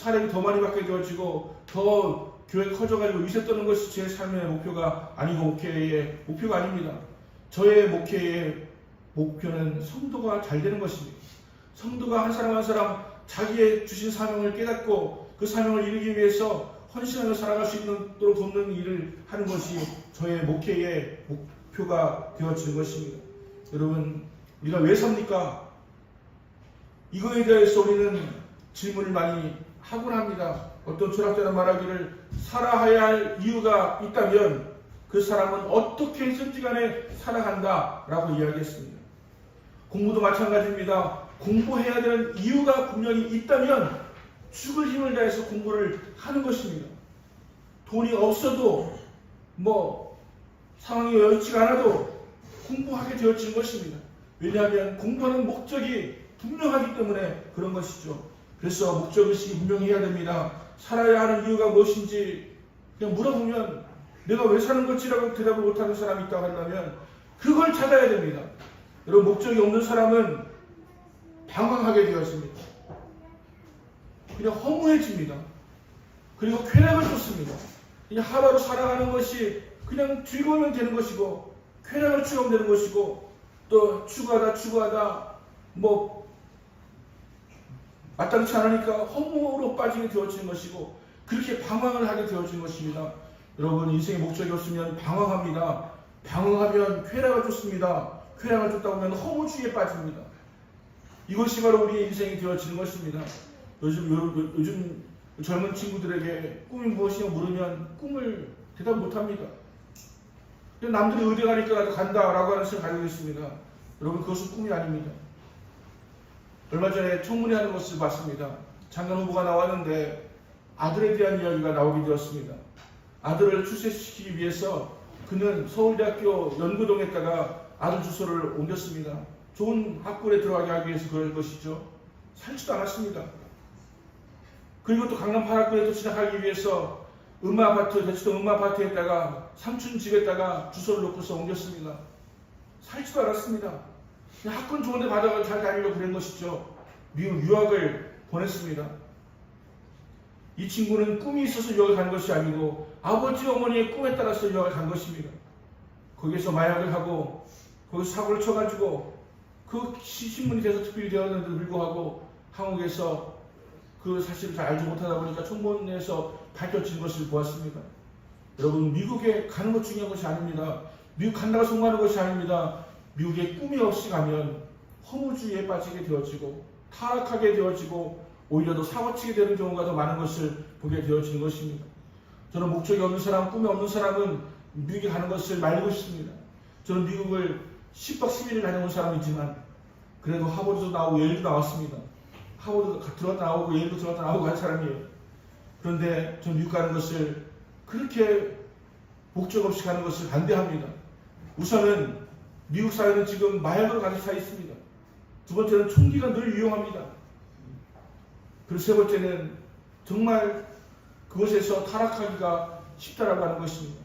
사람이 더 많이 받게 되어지고 더 교회 커져가지고 위세 떠는 것이 제 삶의 목표가 아니고 목회의 목표가 아닙니다. 저의 목회의 목표는 성도가 잘 되는 것입니다. 성도가 한 사람 한 사람 자기의 주신 사명을 깨닫고 그 사명을 이루기 위해서 헌신하며 살아갈 수 있도록 돕는 일을 하는 것이 저의 목회의 목표가 되어지는 것입니다. 여러분, 우리가 왜 삽니까? 이거에 대해서 우리는 질문을 많이 하곤 합니다. 어떤 철학자는 말하기를 살아야 할 이유가 있다면 그 사람은 어떻게 해서든지 간에 살아간다 라고 이야기했습니다. 공부도 마찬가지입니다. 공부해야 되는 이유가 분명히 있다면 죽을 힘을 다해서 공부를 하는 것입니다. 돈이 없어도 상황이 여의치가 않아도 공부하게 되어진 것입니다. 왜냐하면 공부하는 목적이 분명하기 때문에 그런 것이죠. 그래서 목적의식이 분명해야 됩니다. 살아야 하는 이유가 무엇인지 그냥 물어보면 내가 왜 사는 것이라고 대답을 못하는 사람이 있다고 한다면 그걸 찾아야 됩니다. 여러분, 목적이 없는 사람은 방황하게 되었습니다. 그냥 허무해집니다. 그리고 쾌락을 쫓습니다. 그냥 하루하루 살아가는 것이 그냥 즐거우면 되는 것이고 쾌락을 추구하면 되는 것이고 또 추구하다 마땅치 않으니까 허무로 빠지게 되어지는 것이고 그렇게 방황을 하게 되어지는 것입니다. 여러분, 인생의 목적이 없으면 방황합니다. 방황하면 쾌락을 쫓습니다. 쾌락을 쫓다 보면 허무주의에 빠집니다. 이것이 바로 우리의 인생이 되어지는 것입니다. 요즘 젊은 친구들에게 꿈이 무엇이냐 물으면 꿈을 대답 못합니다. 남들이 의대 가니까 나도 간다라고 하는 생각을 가지고 있습니다. 여러분, 그것은 꿈이 아닙니다. 얼마 전에 청문회 하는 것을 봤습니다. 장관 후보가 나왔는데 아들에 대한 이야기가 나오게 되었습니다. 아들을 출세시키기 위해서 그는 서울대학교 연구동에다가 아들 주소를 옮겼습니다. 좋은 학군에 들어가게 하기 위해서 그럴 것이죠. 살지도 않았습니다. 그리고 또 강남 8학군에 또 진학하기 위해서 대치동 음마아파트에다가 삼촌 집에다가 주소를 놓고서 옮겼습니다. 살지도 않았습니다. 학군 좋은데 받아가 잘 다니려고 그런 것이죠. 미국 유학을 보냈습니다. 이 친구는 꿈이 있어서 유학을 간 것이 아니고 아버지 어머니의 꿈에 따라서 유학을 간 것입니다. 거기서 마약을 하고 거기서 사고를 쳐가지고 그 신문이 돼서 특별히 되었는데도 불구하고 한국에서 그 사실을 잘 알지 못하다 보니까 청문회에서 밝혀진 것을 보았습니다. 여러분, 미국에 가는 것 중요한 것이 아닙니다. 미국 간다고 성공하는 것이 아닙니다. 미국에 꿈이 없이 가면 허무주의에 빠지게 되어지고 타락하게 되어지고 오히려 더 사고치게 되는 경우가 더 많은 것을 보게 되어지는 것입니다. 저는 목적이 없는 사람, 꿈이 없는 사람은 미국에 가는 것을 말고 싶습니다. 저는 미국을 10박 11일 다녀온 사람이지만 그래도 하버드도 나오고 예일도 나왔습니다. 하버드 들어갔다 나오고 예일도 들어갔다 나오고 간 사람이에요. 그런데 저는 미국 가는 것을 그렇게 목적 없이 가는 것을 반대합니다. 우선은 미국 사회는 지금 마약으로 가득 차 있습니다. 두 번째는 총기가 늘 유용합니다. 그리고 세 번째는 정말 그것에서 타락하기가 쉽다라고 하는 것입니다.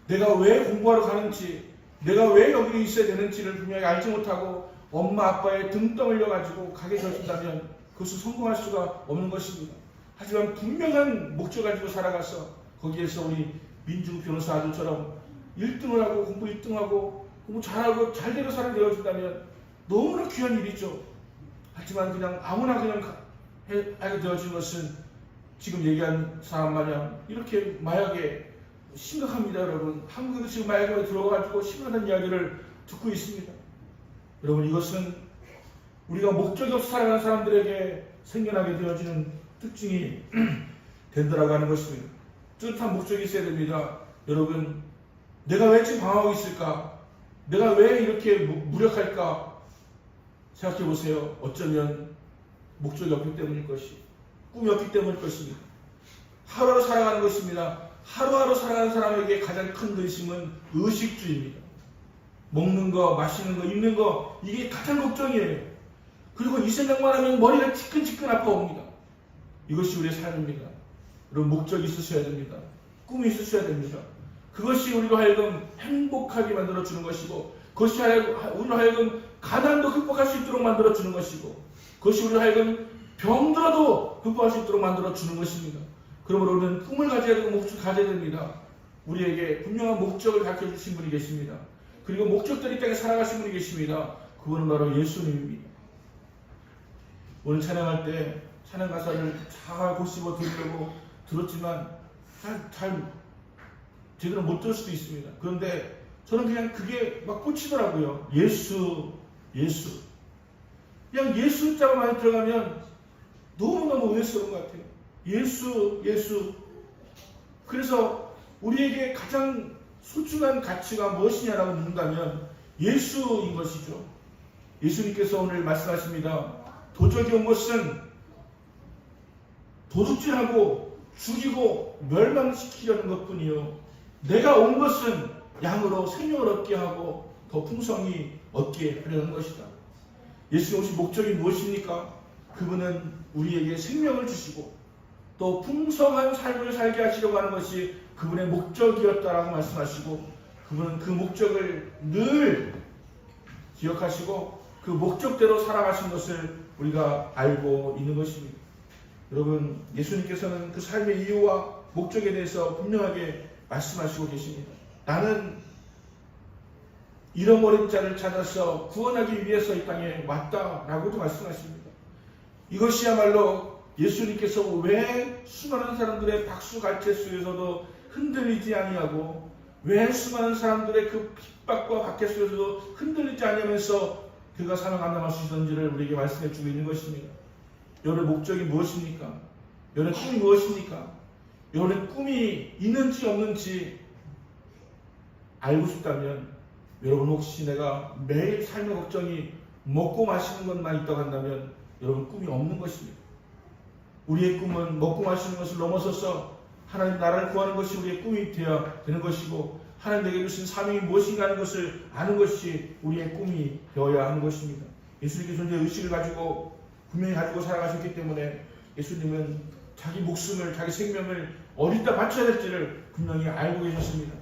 내가 왜 공부하러 가는지, 내가 왜 여기 있어야 되는지를 분명히 알지 못하고 엄마 아빠의 등 떠밀려가지고 가게 되어진다면 그것은 성공할 수가 없는 것입니다. 하지만 분명한 목적 가지고 살아가서 거기에서 우리 민중 변호사 아들처럼 1등을 하고 공부 1등하고 공부 잘하고 잘되는 사람이 되어진다면 너무나 귀한 일이죠. 하지만 그냥 아무나 그냥 하게 되어진 것은 지금 얘기한 사람 마냥 이렇게 마약에 심각합니다. 여러분, 한국에도 지금 마약에 들어가지고 심각한 이야기를 듣고 있습니다. 여러분, 이것은 우리가 목적이 없어 살아가는 사람들에게 생겨나게 되어지는 특징이 된다라고 하는 것입니다. 뚜렷한 목적이 있어야 됩니다. 여러분, 내가 왜 지금 방황하고 있을까? 내가 왜 이렇게 무력할까? 생각해 보세요. 어쩌면 목적이 없기 때문일 것이, 꿈이 없기 때문일 것입니다. 하루하루 살아가는 것입니다. 하루하루 살아가는 사람에게 가장 큰 근심은 의식주의입니다. 먹는 거, 마시는 거, 입는 거, 이게 가장 걱정이에요. 그리고 이 생각만 하면 머리가 지끈지끈 아파옵니다. 이것이 우리의 삶입니다. 여러분, 목적이 있으셔야 됩니다. 꿈이 있으셔야 됩니다. 그것이 우리로 하여금 행복하게 만들어주는 것이고, 그것이 우리로 하여금 가난도 극복할 수 있도록 만들어주는 것이고, 그것이 우리로 하여금 병들어도 극복할 수 있도록 만들어 주는 것입니다. 그러므로 우리는 꿈을 가져야 되고 목적을 가져야 됩니다. 우리에게 분명한 목적을 가르쳐주신 분이 계십니다. 그리고 목적대로 이 땅에 살아가신 분이 계십니다. 그분은 바로 예수님입니다. 오늘 찬양할 때 찬양 가사를 잘 고씹어 들으려고 들었지만 잘 제대로 못 들을 수도 있습니다. 그런데 저는 그냥 그게 막 꽂히더라고요. 예수. 그냥 예수 자가 많이 들어가면 너무너무 은혜스러운 것 같아요. 예수. 그래서 우리에게 가장 소중한 가치가 무엇이냐라고 묻는다면 예수인 것이죠. 예수님께서 오늘 말씀하십니다. 도적이 온 것은 도둑질하고 죽이고 멸망시키려는 것뿐이요. 내가 온 것은 양으로 생명을 얻게 하고 더 풍성히 얻게 하려는 것이다. 예수님 오신 목적이 무엇입니까? 그분은 우리에게 생명을 주시고 또 풍성한 삶을 살게 하시려고 하는 것이 그분의 목적이었다라고 말씀하시고, 그분은 그 목적을 늘 기억하시고 그 목적대로 살아가신 것을 우리가 알고 있는 것입니다. 여러분, 예수님께서는 그 삶의 이유와 목적에 대해서 분명하게 말씀하시고 계십니다. 나는 잃어버린 자를 찾아서 구원하기 위해서 이 땅에 왔다라고도 말씀하십니다. 이것이야말로 예수님께서 왜 수많은 사람들의 박수갈채 속에서도 흔들리지 아니하고, 왜 수많은 사람들의 그 핍박과 박해 속에서도 흔들리지 아니하면서 그가 살아남을 수 있었는지를 우리에게 말씀해 주고 있는 것입니다. 여러분의 목적이 무엇입니까? 여러분의 꿈이 무엇입니까? 여러분의 꿈이 있는지 없는지 알고 싶다면, 여러분 혹시 내가 매일 삶의 걱정이 먹고 마시는 것만 있다고 한다면 여러분 꿈이 없는 것입니다. 우리의 꿈은 먹고 마시는 것을 넘어서서 하나님 나라를 구하는 것이 우리의 꿈이 되어야 되는 것이고, 하나님 내게 주신 사명이 무엇인가 하는 것을 아는 것이 우리의 꿈이 되어야 하는 것입니다. 예수님께서 존재의 의식을 가지고 분명히 가지고 살아가셨기 때문에 예수님은 자기 목숨을, 자기 생명을 어디다 바쳐야 될지를 분명히 알고 계셨습니다.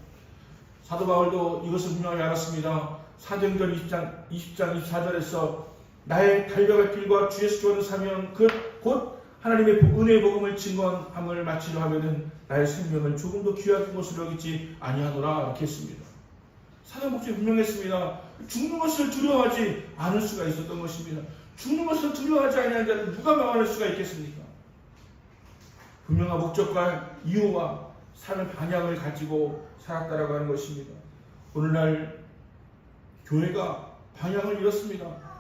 사도 바울도 이것을 분명히 알았습니다. 사도행전 20장 24절에서 나의 달려갈 길과 주 예수께 오는 사명 곧 하나님의 은혜의 복음을 증언함을 마치려 하면은 나의 생명을 조금도 귀한 것으로 여기지 아니하노라 이렇게 했습니다. 사도 목적이 분명했습니다. 죽는 것을 두려워하지 않을 수가 있었던 것입니다. 죽는 것을 두려워하지 아니하는 자를 누가 막아낼 수가 있겠습니까? 분명한 목적과 이유와 삶의 방향을 가지고 살았다라고 하는 것입니다. 오늘날 교회가 방향을 잃었습니다.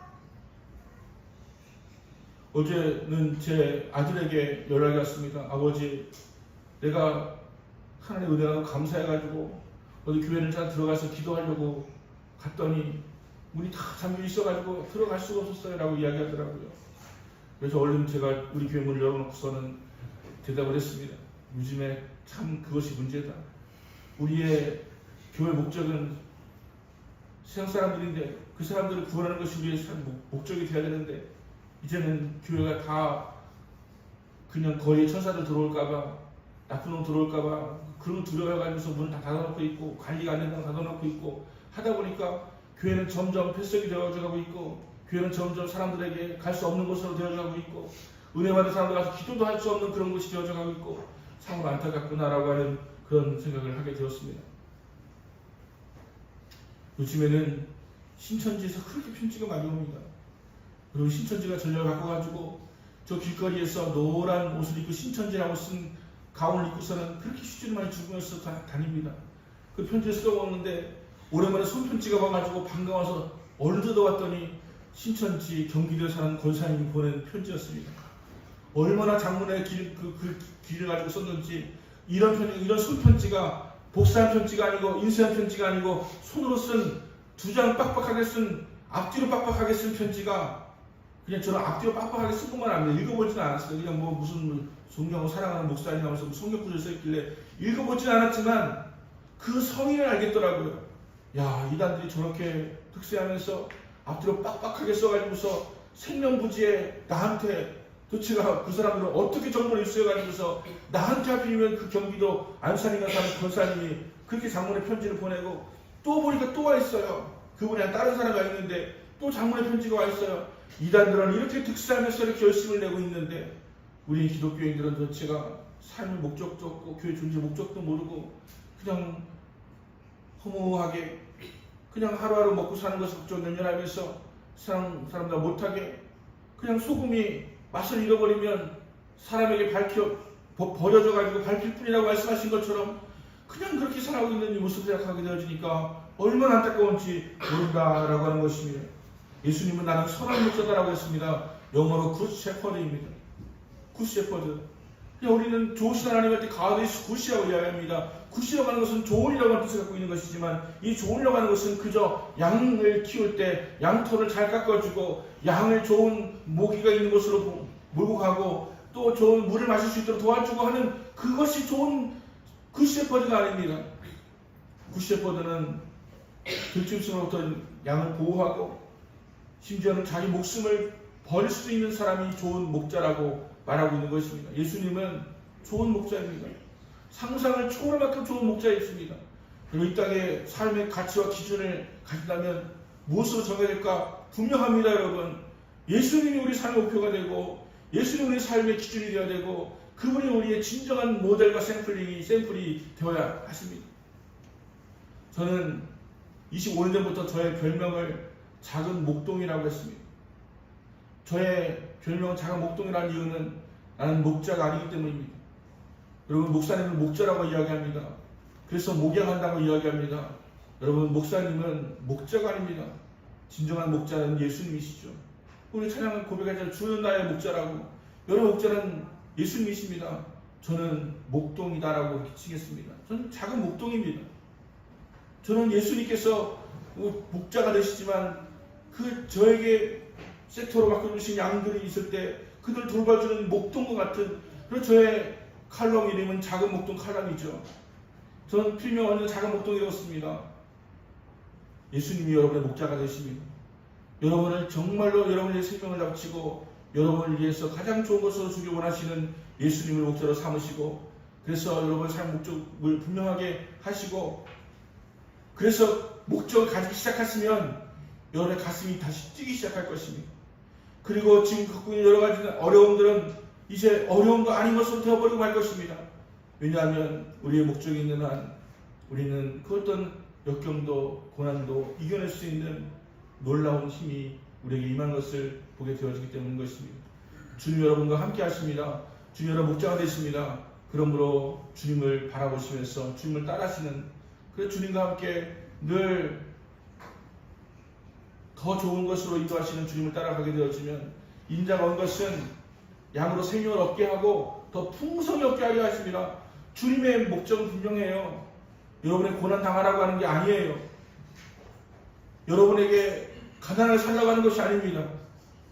어제는 제 아들에게 연락이 왔습니다. 아버지, 내가 하나님의 은혜가 감사해가지고 어디 교회를 잘 들어가서 기도하려고 갔더니 문이 다 잠겨 있어가지고 들어갈 수가 없었어요 라고 이야기하더라고요. 그래서 얼른 제가 우리 교회 문을 열어놓고서는 대답을 했습니다. 요즘에 참 그것이 문제다. 우리의 교회 목적은 세상 사람들인데 그 사람들을 구원하는 것이 우리의 목적이 되어야 되는데, 이제는 교회가 다 그냥 거의 천사들 들어올까봐, 나쁜 놈 들어올까봐 그런 두려워해가지고서 문을 다 닫아놓고 있고, 관리가 안 된다고 닫아놓고 있고 하다 보니까 교회는 점점 폐쇄이 되어가고 있고, 교회는 점점 사람들에게 갈 수 없는 곳으로 되어가고 있고, 은혜 받은 사람들 가서 기도도 할 수 없는 그런 곳이 되어가고 있고, 참으로 안타깝구나라고 하는 그런 생각을 하게 되었습니다. 요즘에는 신천지에서 그렇게 편지가 많이 옵니다. 그리고 신천지가 전략을 바꿔가지고 저 길거리에서 노란 옷을 입고 신천지라고 쓴 가운을 입고서는 그렇게 휴지를 많이 주면서 다닙니다. 그 편지를 써먹는데 오랜만에 손편지가 와가지고 반가워서 얼른 뜯어왔더니 신천지 경기도에 사는 권사님이 보낸 편지였습니다. 얼마나 장문의 길을 가지고 썼는지, 이런 손편지가 복사한 편지가 아니고 인쇄한 편지가 아니고 손으로 쓴 두 장 빡빡하게 쓴, 앞뒤로 빡빡하게 쓴 편지가 그냥 저는 앞뒤로 빡빡하게 쓴 것만 아니라 읽어보지는 않았어요. 그냥 뭐 무슨 성경을 사랑하는 목사님 하면서 성경 구절 써있길래 읽어보지는 않았지만 그 성의를 알겠더라고요. 야, 이단들이 저렇게 득세하면서 앞뒤로 빡빡하게 써가지고서 생명부지에 나한테, 도대체가 그 사람들은 어떻게 정보를 입수해가지고서 나한테 하필이면 그 경기도 안산인가 사는 권사님이 그렇게 장문의 편지를 보내고, 또 보니까 또 와 있어요. 그분이 다른 사람이 와 있는데 또 장문의 편지가 와 있어요. 이단들은 이렇게 득세하면서 이렇게 열심을 내고 있는데 우리 기독교인들은 전체가 삶의 목적도 없고 교회 존재 목적도 모르고 그냥 허무하게 그냥 하루하루 먹고 사는 것을 걱정 연연하면서 사람들 못하게 그냥 소금이 맛을 잃어버리면 사람에게 버려져 가지고 밟힐 뿐이라고 말씀하신 것처럼 그냥 그렇게 살아가고 있는 이 모습을 생각하게 되어지니까 얼마나 안타까운지 모른다라고 하는 것입니다. 예수님은 나는 선한 목자다라고 했습니다. 영어로 굿 셰퍼드입니다. 굿 셰퍼드. 우리는 좋으신 하나님한테 God is good이라고 이야기합니다. 굿이라고 하는 것은 좋은이라고 하는 뜻을 갖고 있는 것이지만 이 좋은이라고 하는 것은 그저 양을 키울 때 양털을 잘 깎아주고 양을 좋은 모기가 있는 곳으로 몰고 가고 또 좋은 물을 마실 수 있도록 도와주고 하는 그것이 좋은 굿 셰퍼드가 아닙니다. 굿 셰퍼드는 들짐승으로부터 양을 보호하고 심지어는 자기 목숨을 버릴 수 있는 사람이 좋은 목자라고 말하고 있는 것입니다. 예수님은 좋은 목자입니다. 상상을 초월할 만큼 좋은 목자였습니다. 그리고 이 땅의 삶의 가치와 기준을 가진다면 무엇으로 정해야 될까? 분명합니다, 여러분. 예수님이 우리 삶의 목표가 되고 예수님이 우리 삶의 기준이 되어야 되고 그분이 우리의 진정한 모델과 샘플이 되어야 하십니다. 저는 25년 전부터 저의 별명을 작은 목동이라고 했습니다. 저의 별명은 작은 목동이라는 이유는 나는 목자가 아니기 때문입니다. 여러분, 목사님은 목자라고 이야기합니다. 그래서 목양한다고 이야기합니다. 여러분, 목사님은 목자가 아닙니다. 진정한 목자는 예수님이시죠. 우리 찬양을 고백하자 주는 나의 목자라고. 여러분, 목자는 예수님이십니다. 저는 목동이다라고 치겠습니다. 저는 작은 목동입니다. 저는 예수님께서 목자가 되시지만 저에게 섹터로 바꿔주신 양들이 있을 때 그들 돌봐주는 목동과 같은 그런 저의 칼럼 이름은 작은 목동 칼럼이죠. 저는 필명 얻는 작은 목동이었습니다. 예수님이 여러분의 목자가 되십니다. 여러분을 정말로 여러분의 생명을 잡치고 여러분을 위해서 가장 좋은 것으로 주기 원하시는 예수님을 목자로 삼으시고 그래서 여러분의 삶 목적을 분명하게 하시고 그래서 목적을 가지기 시작하시면 여러분의 가슴이 다시 뛰기 시작할 것입니다. 그리고 지금 갖고 있는 여러 가지 어려움들은 이제 어려움도 아닌 것으로 되어버리고 말 것입니다. 왜냐하면 우리의 목적이 있는 한 우리는 그 어떤 역경도 고난도 이겨낼 수 있는 놀라운 힘이 우리에게 임한 것을 보게 되어지기 때문인 것입니다. 주님 여러분과 함께 하십니다. 주님 여러분 목자가 되십니다. 그러므로 주님을 바라보시면서 주님을 따라하시는 그 주님과 함께 늘 더 좋은 것으로 인도하시는 주님을 따라가게 되어지면 인자가 온 것은 양으로 생명을 얻게 하고 더 풍성히 얻게 하려 하십니다. 주님의 목적은 분명해요. 여러분의 고난 당하라고 하는 게 아니에요. 여러분에게 가난을 살라고 하는 것이 아닙니다.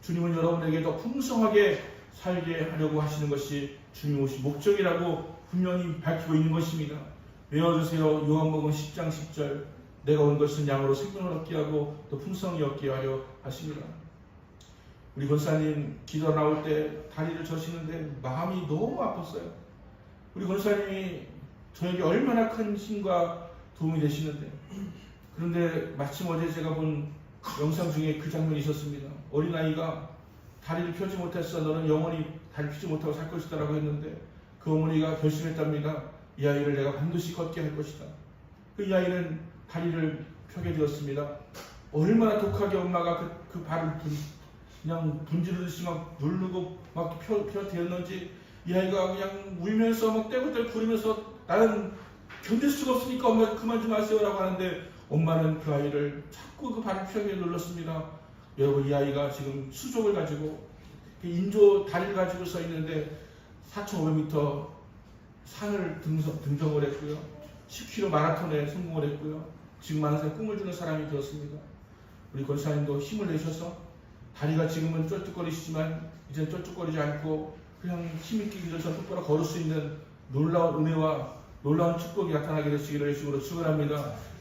주님은 여러분에게 더 풍성하게 살게 하려고 하시는 것이 주님 오신 목적이라고 분명히 밝히고 있는 것입니다. 외워주세요. 요한복음 10장 10절 내가 온 것은 양으로 생명을 얻게 하고 더 풍성히 얻게 하려 하십니다. 우리 권사님 기도 나올 때 다리를 저시는데 마음이 너무 아팠어요. 우리 권사님이 저에게 얼마나 큰 힘과 도움이 되시는데 그런데 마침 어제 제가 본 영상 중에 그 장면이 있었습니다. 어린아이가 다리를 펴지 못해서 너는 영원히 다리 펴지 못하고 살 것이다 라고 했는데 그 어머니가 결심했답니다. 이 아이를 내가 반드시 걷게 할 것이다. 이 아이는 다리를 펴게 되었습니다. 얼마나 독하게 엄마가 그 발을 그냥 분지르듯이 막 누르고 막 펴대었는지 이 아이가 그냥 울면서 막 떼굴떼굴 구르면서 나는 견딜 수가 없으니까 엄마 그만 좀 하세요 라고 하는데 엄마는 그 아이를 자꾸 그 발을 펴게 눌렀습니다. 여러분 이 아이가 지금 수족을 가지고 인조 다리를 가지고 서 있는데 4,500m 산을 등정을 했고요. 10km 마라톤에 성공을 했고요. 지금 많은 사람이 꿈을 주는 사람이 되었습니다. 우리 권사님도 힘을 내셔서 다리가 지금은 쩔뚝거리시지만 이제 쩔뚝거리지 않고 그냥 힘있게 일어서 똑바로 걸을 수 있는 놀라운 은혜와 놀라운 축복이 나타나게 되시기를 예수님으로 축원합니다.